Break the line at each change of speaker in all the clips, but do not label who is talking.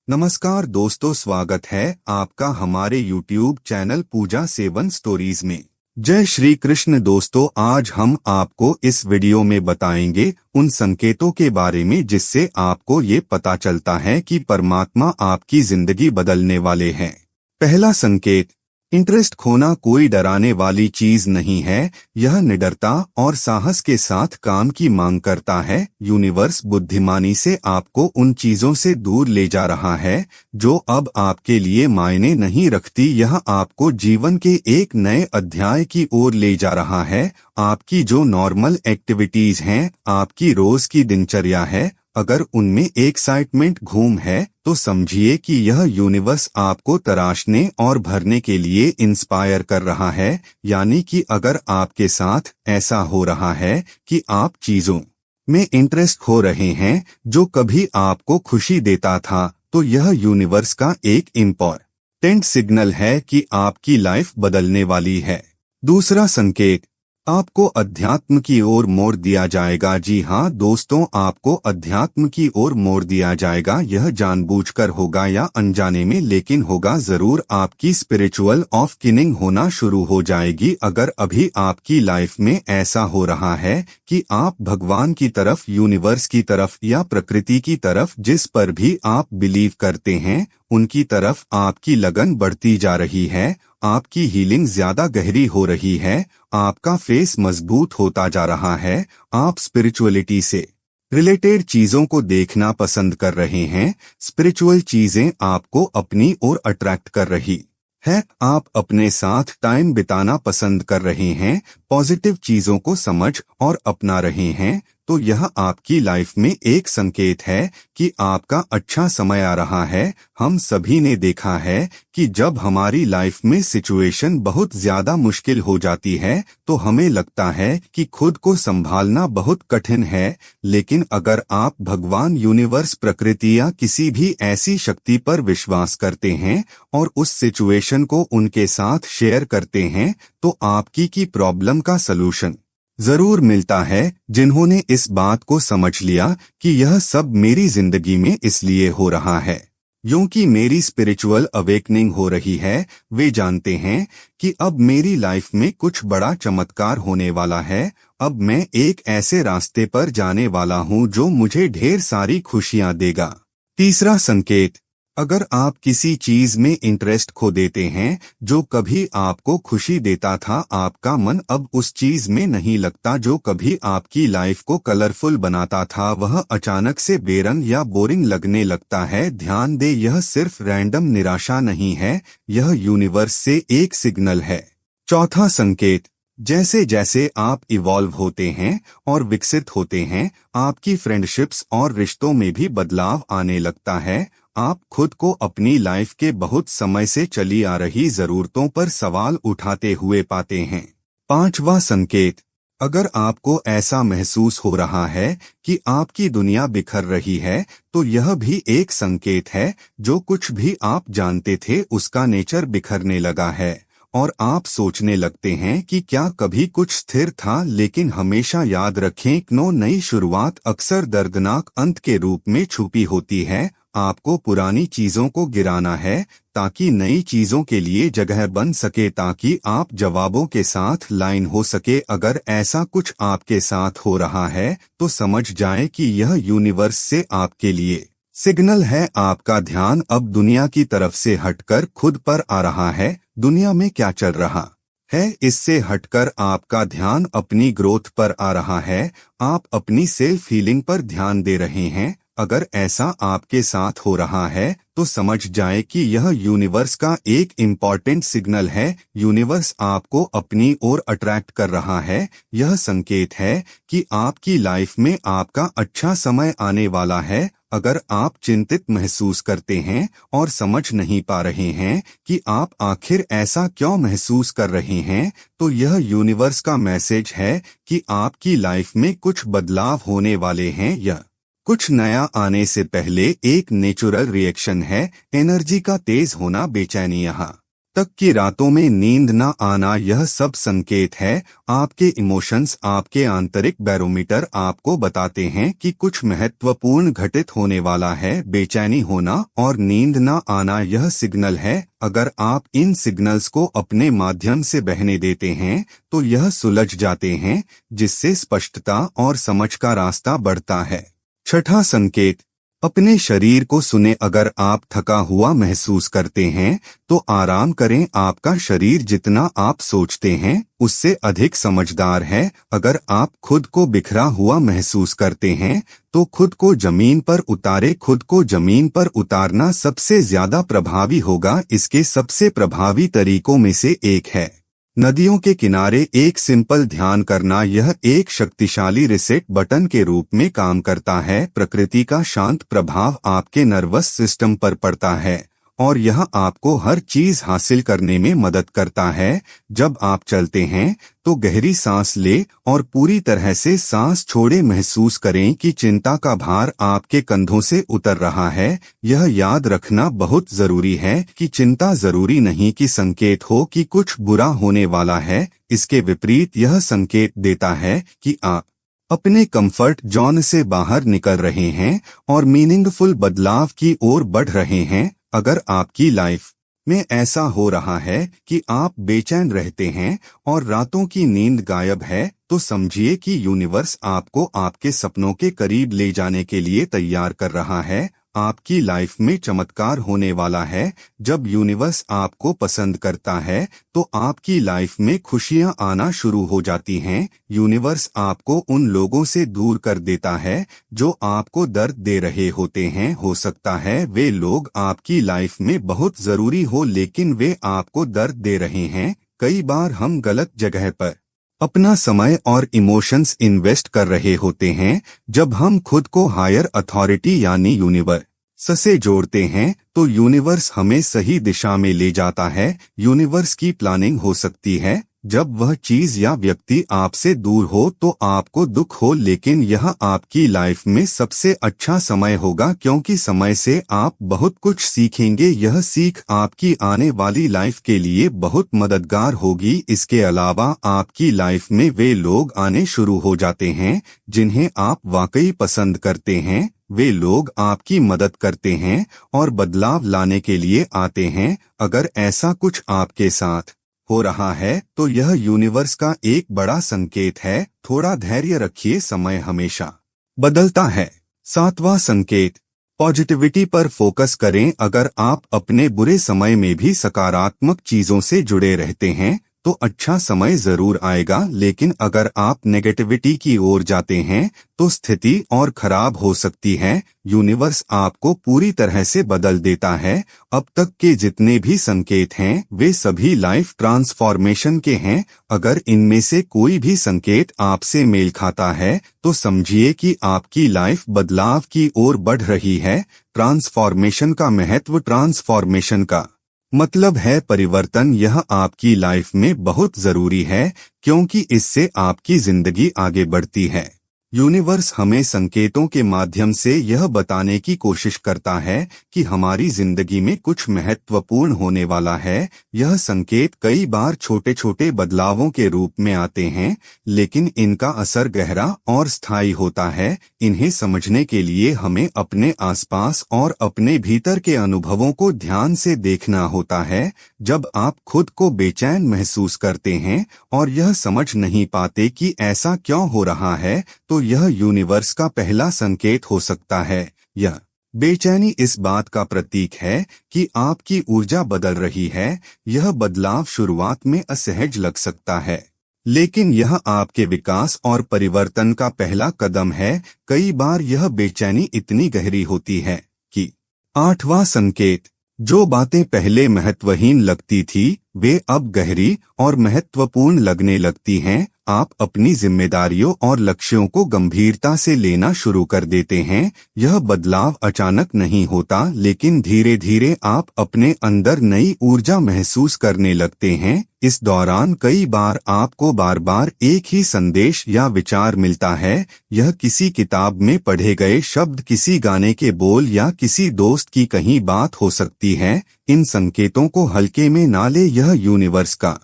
नमस्कार दोस्तों, स्वागत है आपका हमारे YouTube चैनल पूजा सेवन स्टोरीज में। जय श्री कृष्ण दोस्तों, आज हम आपको इस वीडियो में बताएंगे उन संकेतों के बारे में जिससे आपको ये पता चलता है कि परमात्मा आपकी जिंदगी बदलने वाले हैं। पहला संकेत, इंटरेस्ट खोना कोई डराने वाली चीज नहीं है, यह निडरता और साहस के साथ काम की मांग करता है। यूनिवर्स बुद्धिमानी से आपको उन चीजों से दूर ले जा रहा है जो अब आपके लिए मायने नहीं रखती। यह आपको जीवन के एक नए अध्याय की ओर ले जा रहा है। आपकी जो नॉर्मल एक्टिविटीज हैं, आपकी रोज की दिनचर्या है, अगर उनमें एक्साइटमेंट घूम है तो समझिए कि यह यूनिवर्स आपको तराशने और भरने के लिए इंस्पायर कर रहा है। यानी कि अगर आपके साथ ऐसा हो रहा है कि आप चीजों में इंटरेस्ट खो रहे हैं जो कभी आपको खुशी देता था, तो यह यूनिवर्स का एक इम्पोर्टेंट सिग्नल है कि आपकी लाइफ बदलने वाली है। दूसरा संकेत, आपको अध्यात्म की ओर मोड़ दिया जाएगा। जी हाँ दोस्तों, आपको अध्यात्म की ओर मोड़ दिया जाएगा। यह जानबूझकर होगा या अनजाने में, लेकिन होगा जरूर। आपकी स्पिरिचुअल ऑफकिनिंग होना शुरू हो जाएगी। अगर अभी आपकी लाइफ में ऐसा हो रहा है कि आप भगवान की तरफ, यूनिवर्स की तरफ या प्रकृति की तरफ, जिस पर भी आप बिलीव करते हैं, उनकी तरफ आपकी लगन बढ़ती जा रही है, आपकी हीलिंग ज्यादा गहरी हो रही है, आपका फेस मजबूत होता जा रहा है, आप स्पिरिचुअलिटी से रिलेटेड चीजों को देखना पसंद कर रहे हैं, स्पिरिचुअल चीजें आपको अपनी ओर अट्रैक्ट कर रही है, आप अपने साथ टाइम बिताना पसंद कर रहे हैं, पॉजिटिव चीजों को समझ और अपना रहे हैं, तो यह आपकी लाइफ में एक संकेत है कि आपका अच्छा समय आ रहा है। हम सभी ने देखा है कि जब हमारी लाइफ में सिचुएशन बहुत ज्यादा मुश्किल हो जाती है तो हमें लगता है कि खुद को संभालना बहुत कठिन है, लेकिन अगर आप भगवान, यूनिवर्स, प्रकृति या किसी भी ऐसी शक्ति पर विश्वास करते हैं और उस सिचुएशन को उनके साथ शेयर करते हैं, तो आपकी की प्रॉब्लम का सलूशन जरूर मिलता है। जिन्होंने इस बात को समझ लिया कि यह सब मेरी जिंदगी में इसलिए हो रहा है क्योंकि मेरी स्पिरिचुअल अवेकनिंग हो रही है, वे जानते हैं कि अब मेरी लाइफ में कुछ बड़ा चमत्कार होने वाला है। अब मैं एक ऐसे रास्ते पर जाने वाला हूं जो मुझे ढेर सारी खुशियां देगा। तीसरा संकेत, अगर आप किसी चीज में इंटरेस्ट खो देते हैं जो कभी आपको खुशी देता था, आपका मन अब उस चीज में नहीं लगता जो कभी आपकी लाइफ को कलरफुल बनाता था, वह अचानक से बेरंग या बोरिंग लगने लगता है। ध्यान दे, यह सिर्फ रैंडम निराशा नहीं है, यह यूनिवर्स से एक सिग्नल है। चौथा संकेत, जैसे जैसे आप इवॉल्व होते हैं और विकसित होते हैं, आपकी फ्रेंडशिप्स और रिश्तों में भी बदलाव आने लगता है। आप खुद को अपनी लाइफ के बहुत समय से चली आ रही जरूरतों पर सवाल उठाते हुए पाते हैं। पांचवा संकेत, अगर आपको ऐसा महसूस हो रहा है कि आपकी दुनिया बिखर रही है, तो यह भी एक संकेत है। जो कुछ भी आप जानते थे उसका नेचर बिखरने लगा है और आप सोचने लगते हैं कि क्या कभी कुछ स्थिर था। लेकिन हमेशा याद रखें, नो नई शुरुआत अक्सर दर्दनाक अंत के रूप में छुपी होती है। आपको पुरानी चीजों को गिराना है ताकि नई चीजों के लिए जगह बन सके, ताकि आप जवाबों के साथ लाइन हो सके। अगर ऐसा कुछ आपके साथ हो रहा है तो समझ जाएं कि यह यूनिवर्स से आपके लिए सिग्नल है। आपका ध्यान अब दुनिया की तरफ से हटकर खुद पर आ रहा है। दुनिया में क्या चल रहा है, इससे हटकर आपका ध्यान अपनी ग्रोथ पर आ रहा है। आप अपनी सेल्फ हीलिंग पर ध्यान दे रहे हैं। अगर ऐसा आपके साथ हो रहा है तो समझ जाए कि यह यूनिवर्स का एक इम्पॉर्टेंट सिग्नल है। यूनिवर्स आपको अपनी ओर अट्रैक्ट कर रहा है। यह संकेत है कि आपकी लाइफ में आपका अच्छा समय आने वाला है। अगर आप चिंतित महसूस करते हैं और समझ नहीं पा रहे हैं कि आप आखिर ऐसा क्यों महसूस कर रहे हैं, तो यह यूनिवर्स का मैसेज है कि आपकी लाइफ में कुछ बदलाव होने वाले हैं। यह कुछ नया आने से पहले एक नेचुरल रिएक्शन है। एनर्जी का तेज होना, बेचैनी यहाँ तक की रातों में नींद न आना, यह सब संकेत है। आपके इमोशंस, आपके आंतरिक बैरोमीटर आपको बताते हैं कि कुछ महत्वपूर्ण घटित होने वाला है। बेचैनी होना और नींद न आना यह सिग्नल है। अगर आप इन सिग्नल्स को अपने माध्यम से बहने देते हैं तो यह सुलझ जाते हैं, जिससे स्पष्टता और समझ का रास्ता बढ़ता है। छठा संकेत, अपने शरीर को सुने। अगर आप थका हुआ महसूस करते हैं तो आराम करें। आपका शरीर जितना आप सोचते हैं उससे अधिक समझदार है। अगर आप खुद को बिखरा हुआ महसूस करते हैं तो खुद को जमीन पर उतारे। खुद को जमीन पर उतारना सबसे ज्यादा प्रभावी होगा। इसके सबसे प्रभावी तरीकों में से एक है नदियों के किनारे एक सिंपल ध्यान करना। यह एक शक्तिशाली रिसेट बटन के रूप में काम करता है। प्रकृति का शांत प्रभाव आपके नर्वस सिस्टम पर पड़ता है और यह आपको हर चीज हासिल करने में मदद करता है। जब आप चलते हैं तो गहरी सांस ले और पूरी तरह से सांस छोड़े। महसूस करें कि चिंता का भार आपके कंधों से उतर रहा है। यह याद रखना बहुत जरूरी है कि चिंता जरूरी नहीं कि संकेत हो कि कुछ बुरा होने वाला है। इसके विपरीत यह संकेत देता है कि आप अपने कंफर्ट जोन से बाहर निकल रहे हैं और मीनिंगफुल बदलाव की ओर बढ़ रहे हैं। अगर आपकी लाइफ में ऐसा हो रहा है कि आप बेचैन रहते हैं और रातों की नींद गायब है, तो समझिए कि यूनिवर्स आपको आपके सपनों के करीब ले जाने के लिए तैयार कर रहा है। आपकी लाइफ में चमत्कार होने वाला है। जब यूनिवर्स आपको पसंद करता है तो आपकी लाइफ में खुशियां आना शुरू हो जाती हैं। यूनिवर्स आपको उन लोगों से दूर कर देता है जो आपको दर्द दे रहे होते हैं। हो सकता है वे लोग आपकी लाइफ में बहुत जरूरी हो, लेकिन वे आपको दर्द दे रहे हैं। कई बार हम गलत जगह पर अपना समय और इमोशंस इन्वेस्ट कर रहे होते हैं। जब हम खुद को हायर अथॉरिटी यानी यूनिवर्स से जोड़ते हैं तो यूनिवर्स हमें सही दिशा में ले जाता है। यूनिवर्स की प्लानिंग हो सकती है जब वह चीज या व्यक्ति आपसे दूर हो तो आपको दुख हो, लेकिन यह आपकी लाइफ में सबसे अच्छा समय होगा क्योंकि समय से आप बहुत कुछ सीखेंगे। यह सीख आपकी आने वाली लाइफ के लिए बहुत मददगार होगी। इसके अलावा आपकी लाइफ में वे लोग आने शुरू हो जाते हैं जिन्हें आप वाकई पसंद करते हैं। वे लोग आपकी मदद करते हैं और बदलाव लाने के लिए आते हैं। अगर ऐसा कुछ आपके साथ हो रहा है तो यह यूनिवर्स का एक बड़ा संकेत है। थोड़ा धैर्य रखिए, समय हमेशा बदलता है। सातवां संकेत, पॉजिटिविटी पर फोकस करें। अगर आप अपने बुरे समय में भी सकारात्मक चीजों से जुड़े रहते हैं तो अच्छा समय जरूर आएगा, लेकिन अगर आप नेगेटिविटी की ओर जाते हैं तो स्थिति और खराब हो सकती है। यूनिवर्स आपको पूरी तरह से बदल देता है। अब तक के जितने भी संकेत हैं वे सभी लाइफ ट्रांसफॉर्मेशन के हैं। अगर इनमें से कोई भी संकेत आपसे मेल खाता है तो समझिए कि आपकी लाइफ बदलाव की ओर बढ़ रही है। ट्रांसफॉर्मेशन का महत्व, ट्रांसफॉर्मेशन का मतलब है परिवर्तन। यह आपकी लाइफ में बहुत जरूरी है क्योंकि इससे आपकी जिंदगी आगे बढ़ती है। यूनिवर्स हमें संकेतों के माध्यम से यह बताने की कोशिश करता है कि हमारी जिंदगी में कुछ महत्वपूर्ण होने वाला है। यह संकेत कई बार छोटे छोटे बदलावों के रूप में आते हैं, लेकिन इनका असर गहरा और स्थायी होता है। इन्हें समझने के लिए हमें अपने आसपास और अपने भीतर के अनुभवों को ध्यान से देखना होता है। जब आप खुद को बेचैन महसूस करते हैं और यह समझ नहीं पाते कि ऐसा क्यों हो रहा है, तो यह यूनिवर्स का पहला संकेत हो सकता है। यह बेचैनी इस बात का प्रतीक है कि आपकी ऊर्जा बदल रही है। यह बदलाव शुरुआत में असहज लग सकता है, लेकिन यह आपके विकास और परिवर्तन का पहला कदम है। कई बार यह बेचैनी इतनी गहरी होती है कि आठवां संकेत, जो बातें पहले महत्वहीन लगती थी वे अब गहरी और महत्वपूर्ण लगने लगती हैं। आप अपनी जिम्मेदारियों और लक्ष्यों को गंभीरता से लेना शुरू कर देते हैं। यह बदलाव अचानक नहीं होता, लेकिन धीरे धीरे आप अपने अंदर नई ऊर्जा महसूस करने लगते हैं। इस दौरान कई बार आपको बार बार एक ही संदेश या विचार मिलता है। यह किसी किताब में पढ़े गए शब्द, किसी गाने के बोल या किसी दोस्त की कही बात हो सकती है। इन संकेतों को हल्के में ना ले, यह यूनिवर्स का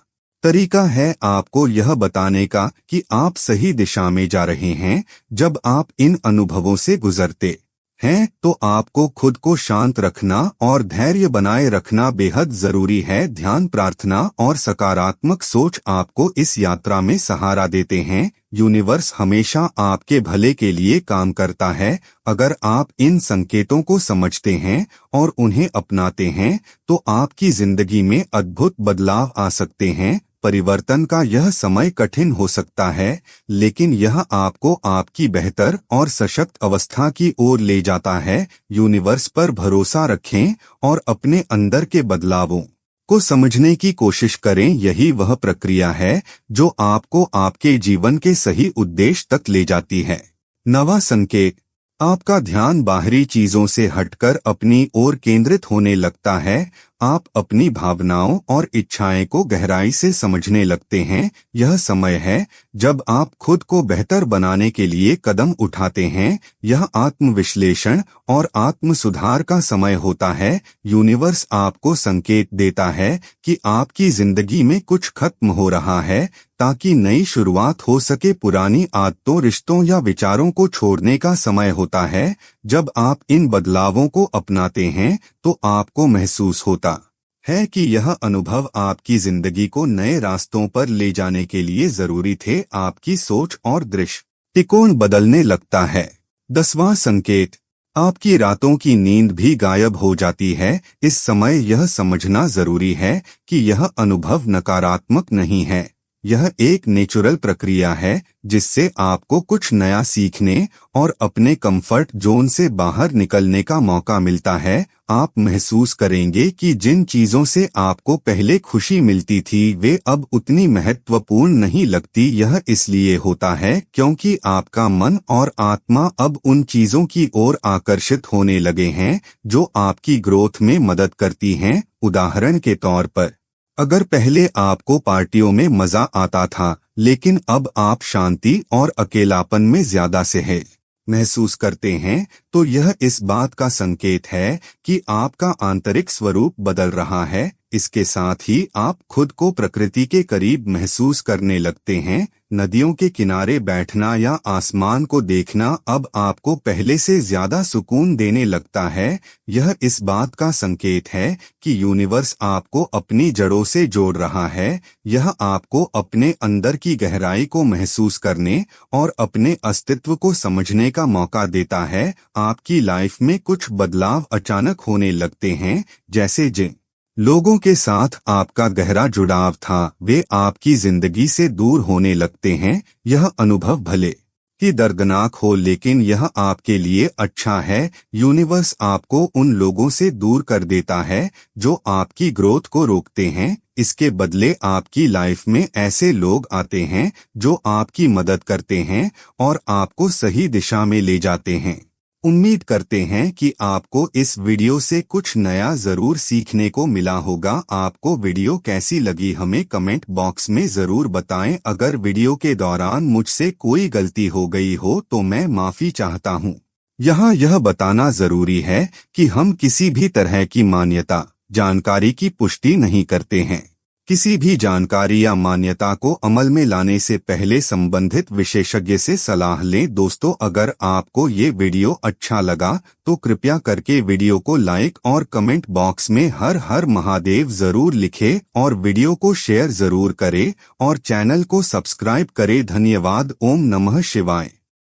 तरीका है आपको यह बताने का कि आप सही दिशा में जा रहे हैं। जब आप इन अनुभवों से गुजरते हैं तो आपको खुद को शांत रखना और धैर्य बनाए रखना बेहद जरूरी है। ध्यान, प्रार्थना और सकारात्मक सोच आपको इस यात्रा में सहारा देते हैं। यूनिवर्स हमेशा आपके भले के लिए काम करता है। अगर आप इन संकेतों को समझते हैं और उन्हें अपनाते हैं तो आपकी जिंदगी में अद्भुत बदलाव आ सकते हैं। परिवर्तन का यह समय कठिन हो सकता है, लेकिन यह आपको आपकी बेहतर और सशक्त अवस्था की ओर ले जाता है। यूनिवर्स पर भरोसा रखें और अपने अंदर के बदलावों को समझने की कोशिश करें। यही वह प्रक्रिया है जो आपको आपके जीवन के सही उद्देश्य तक ले जाती है। नवा संकेत, आपका ध्यान बाहरी चीजों से हटकर अपनी ओर केंद्रित होने लगता है। आप अपनी भावनाओं और इच्छाएं को गहराई से समझने लगते हैं। यह समय है जब आप खुद को बेहतर बनाने के लिए कदम उठाते हैं। यह आत्मविश्लेषण और आत्म सुधार का समय होता है। यूनिवर्स आपको संकेत देता है कि आपकी जिंदगी में कुछ खत्म हो रहा है ताकि नई शुरुआत हो सके। पुरानी आदतों, रिश्तों या विचारों को छोड़ने का समय होता है। जब आप इन बदलावों को अपनाते हैं तो आपको महसूस होता है कि यह अनुभव आपकी जिंदगी को नए रास्तों पर ले जाने के लिए जरूरी थे। आपकी सोच और दृष्टिकोण बदलने लगता है। 10वां संकेत, आपकी रातों की नींद भी गायब हो जाती है। इस समय यह समझना जरूरी है कि यह अनुभव नकारात्मक नहीं है। यह एक नेचुरल प्रक्रिया है जिससे आपको कुछ नया सीखने और अपने कंफर्ट जोन से बाहर निकलने का मौका मिलता है। आप महसूस करेंगे कि जिन चीजों से आपको पहले खुशी मिलती थी वे अब उतनी महत्वपूर्ण नहीं लगती। यह इसलिए होता है क्योंकि आपका मन और आत्मा अब उन चीजों की ओर आकर्षित होने लगे हैं जो आपकी ग्रोथ में मदद करती हैं। उदाहरण के तौर पर, अगर पहले आपको पार्टियों में मजा आता था, लेकिन अब आप शांति और अकेलापन में ज्यादा सहज महसूस करते हैं, तो यह इस बात का संकेत है कि आपका आंतरिक स्वरूप बदल रहा है। इसके साथ ही आप खुद को प्रकृति के करीब महसूस करने लगते हैं। नदियों के किनारे बैठना या आसमान को देखना अब आपको पहले से ज्यादा सुकून देने लगता है। यह इस बात का संकेत है कि यूनिवर्स आपको अपनी जड़ों से जोड़ रहा है। यह आपको अपने अंदर की गहराई को महसूस करने और अपने अस्तित्व को समझने का मौका देता है। आपकी लाइफ में कुछ बदलाव अचानक होने लगते हैं, जैसे जिन लोगों के साथ आपका गहरा जुड़ाव था वे आपकी जिंदगी से दूर होने लगते हैं। यह अनुभव भले ही दर्दनाक हो, लेकिन यह आपके लिए अच्छा है। यूनिवर्स आपको उन लोगों से दूर कर देता है जो आपकी ग्रोथ को रोकते हैं। इसके बदले आपकी लाइफ में ऐसे लोग आते हैं जो आपकी मदद करते हैं और आपको सही दिशा में ले जाते हैं। उम्मीद करते हैं कि आपको इस वीडियो से कुछ नया जरूर सीखने को मिला होगा। आपको वीडियो कैसी लगी हमें कमेंट बॉक्स में जरूर बताएं। अगर वीडियो के दौरान मुझसे कोई गलती हो गई हो तो मैं माफी चाहता हूं। यहाँ यह बताना जरूरी है कि हम किसी भी तरह की मान्यता, जानकारी की पुष्टि नहीं करते हैं। किसी भी जानकारी या मान्यता को अमल में लाने से पहले संबंधित विशेषज्ञ से सलाह लें। दोस्तों, अगर आपको ये वीडियो अच्छा लगा तो कृपया करके वीडियो को लाइक और कमेंट बॉक्स में हर हर महादेव जरूर लिखें और वीडियो को शेयर जरूर करें और चैनल को सब्सक्राइब करें। धन्यवाद। ओम नमः शिवाय।